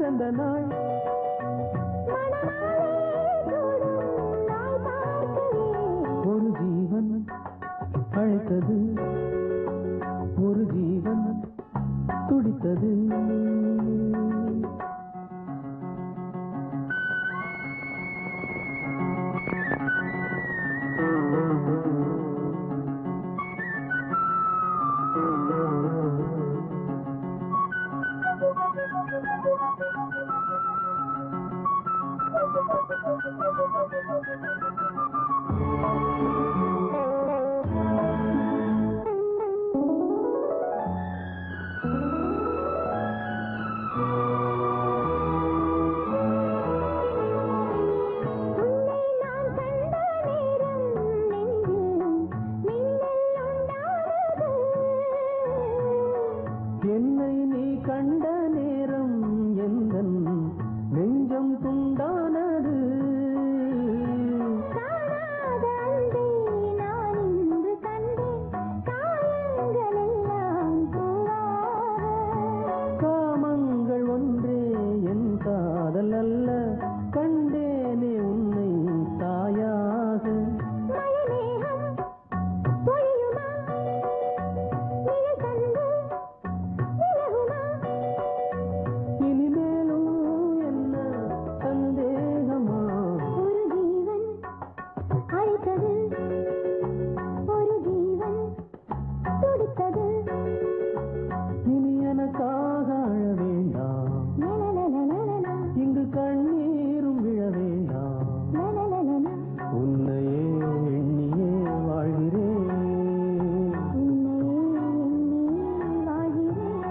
பிறந்த நாள் ஒரு ஜீவன் அழைத்தது ஒரு ஜீவன் துடித்தது என்னை நீ கண்ட நேரம் எந்தன் நெஞ்சம் துண்டானது காமங்கள் ஒன்றே என் காதல் அல்ல கண்டேனே உன்னை தாயாக இனிமேலும் என்ன சந்தேகமா ஒரு ஜீவன் அழைத்தது ஒரு ஜீவன் துடித்தது இனி எனக்காக அழ வேண்டாம் லலலலலலலா, இங்கு கண்ணீரும் விழ வேண்டாம் லலலலலா, உன்னையே எண்ணியே வாழ்கிறேன் உன்னையே எண்ணி வாழ்கிறேன்.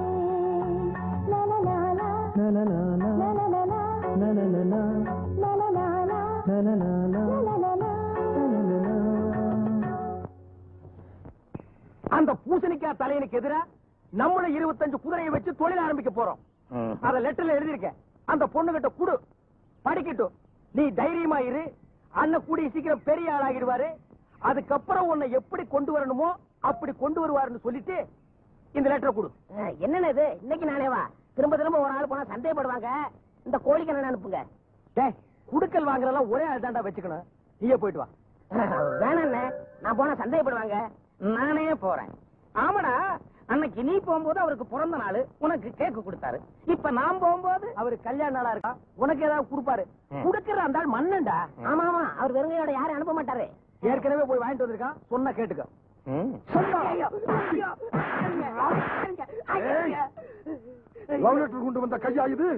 லலலாலா, லலலாலா, லலலலா, லலலலா, லலலாலா, லலலாலா, லலலலா. லலலலா. அந்த பூசணிக்காய் தலையனுக்கு எதிரா நம்மள 25 குதிரையை வச்சு தொழில் ஆரம்பிக்க போறோம். அத லெட்டர்ல எழுதியிருக்கேன். அந்த பொண்ணுகிட்ட குடு, படிக்கட்டும். நீ தைரியமா இரு. அண்ணன் கூடிய சீக்கிரம் பெரிய ஆளாகிடுவாரு. அதுக்கப்புறம் உன்னை எப்படி கொண்டு வரணுமோ அப்படி கொண்டு வருவாருன்னு சொல்லிட்டு இந்த லெட்டரை கொடு. என்னன்னு இது இன்னைக்கு நானே வா திரும்ப திரும்ப ஒரு ஆள் போனா சந்தேகப்படுவாங்க. இந்த கோழிக்கண்ண அனுப்புங்க. டேய், குடுக்கல் வாங்குறதெல்லாம் ஒரே ஆள் தாண்டா வச்சுக்கணும். நீயே போயிட்டு வா. வேணாண்ணே, நான் போனா சந்தேகப்படுவாங்க. நானே போறேன். ஆமாடா, அன்னைக்கு நீ போகும்போது அவருக்கு பிறந்த நாள், உனக்கு கேக்கு கொடுத்தாரு. இப்ப நான் போகும்போது அவரு கல்யாண நாளா இருக்கா, உனக்கு ஏதாவது கொடுப்பாரு. குடுக்கற அந்த ஆள் மண்ணண்டா. ஆமா ஆமா, அவர் வெறுங்கையோட யாரும் அனுப்ப மாட்டாரு. ஏற்கனவே போய் வாங்கிட்டு வந்திருக்கான். சொன்னா கேட்டுக்க. லவ் லெட்டர் கொண்டு வந்த கையா இது?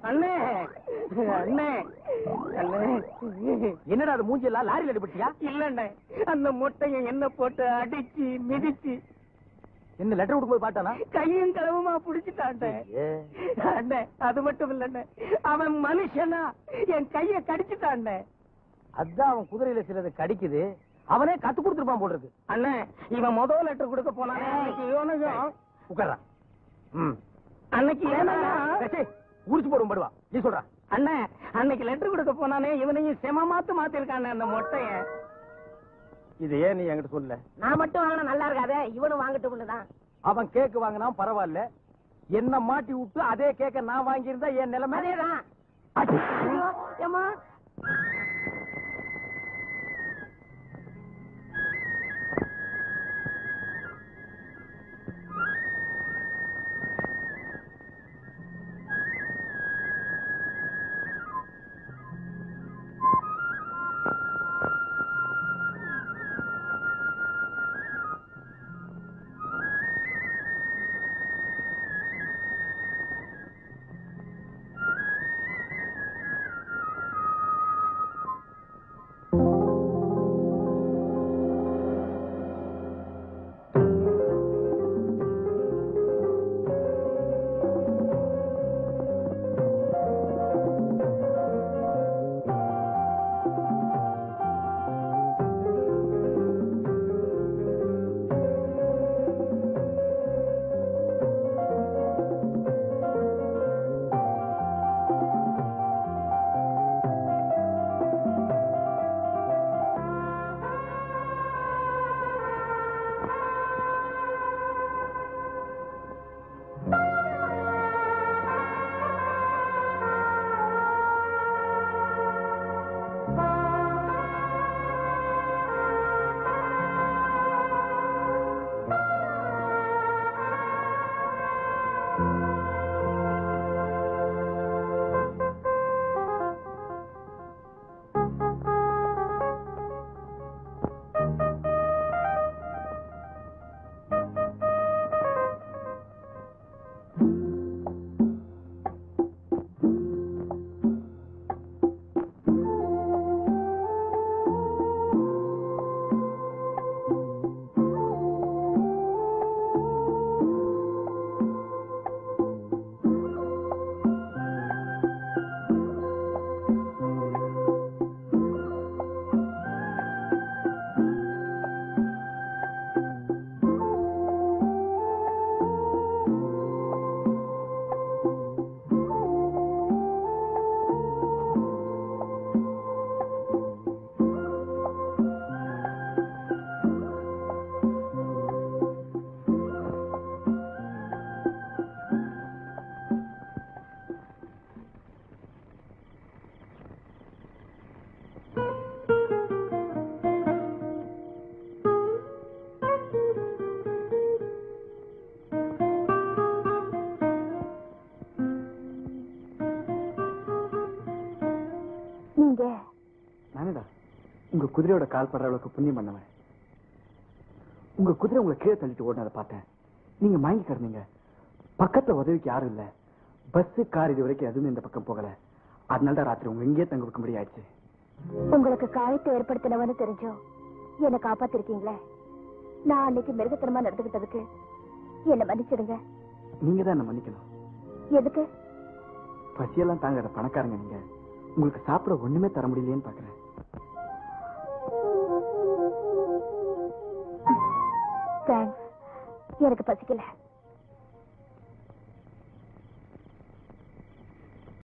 அண்ணே அண்ணே அண்ணே, என்னடா அது மூஞ்சி எல்லாம் லாரியில் அடிபட்டியா? இல்லண்ணே, அந்த முட்டையை என்ன போட்டு அடிச்சு மிதிச்சு என்ன லெட்டர் கொடுக்கும்போது பாட்டானா? கையும் களவுமா புடிச்சுட்டான்டே. அண்ணே, அது மட்டும் இல்லண்ணே, அவன் மனுஷனா என் கைய கடிச்சுட்டான்டே. அதான் அவன் குதிரையில சிலது கடிக்குது. அவனே கத்து கொடுத்துருப்பான் போல் இருக்கு. அண்ணே, இவன் முதல் லெட்டர் கொடுக்க போனானே, இவனுக்கும் உட்கார்றான். அன்னைக்கு ஏன்னா உரிச்சு போடும் படுவா. நீ சொல்ற அண்ணே, அன்னைக்கு லெட்டர் கொடுக்க போனானே, இவனையும் செமமாத்து மாத்திருக்கானே அந்த மொட்டைய. இது ஏன் நீ என்கிட்ட சொல்ல? நான் மட்டும் வாங்கினா நல்லா இருக்காதே, இவனும் வாங்கட்டும்னுதான். அவன் கேக்கு வாங்கினா பரவாயில்ல, என்ன மாட்டி விட்டு அதே கேக்க நான் வாங்கியிருந்தா என் நிலைமை அதேதான். ஏம்மா, நானடா உங்க குதிரையோட கால் படுற அளவுக்கு புண்ணியம் பண்ணவன். உங்க குதிரை உங்களை கீழே தள்ளிட்டு ஓடினதை பார்த்தேன். நீங்க மயங்கி கிடந்தீங்க. பக்கத்துல உதவிக்கு யாரும் இல்ல. பஸ் கார் இது வரைக்கும் எதுவுமே இந்த பக்கம் போகல. அதனாலதான் ராத்திரி உங்க இங்கேயே தங்க வைக்க முடியாச்சு. உங்களுக்கு காயத்தை ஏற்படுத்தினவன்னு தெரிஞ்சோ என்னை காப்பாத்திருக்கீங்களே. நான் அன்னைக்கு மிருகத்தனமா நடந்துகிட்டதுக்கு என்ன மன்னிச்சிடுங்க. நீங்க தான் என்ன மன்னிக்கணும். எதுக்கு? பசியெல்லாம் தாங்காத பணக்காரங்க நீங்க. உங்களுக்கு சாப்பிட ஒண்ணுமே தர முடியலையேன்னு பாக்குறேன். தேங்க்ஸ். எனக்கு பசிக்கல.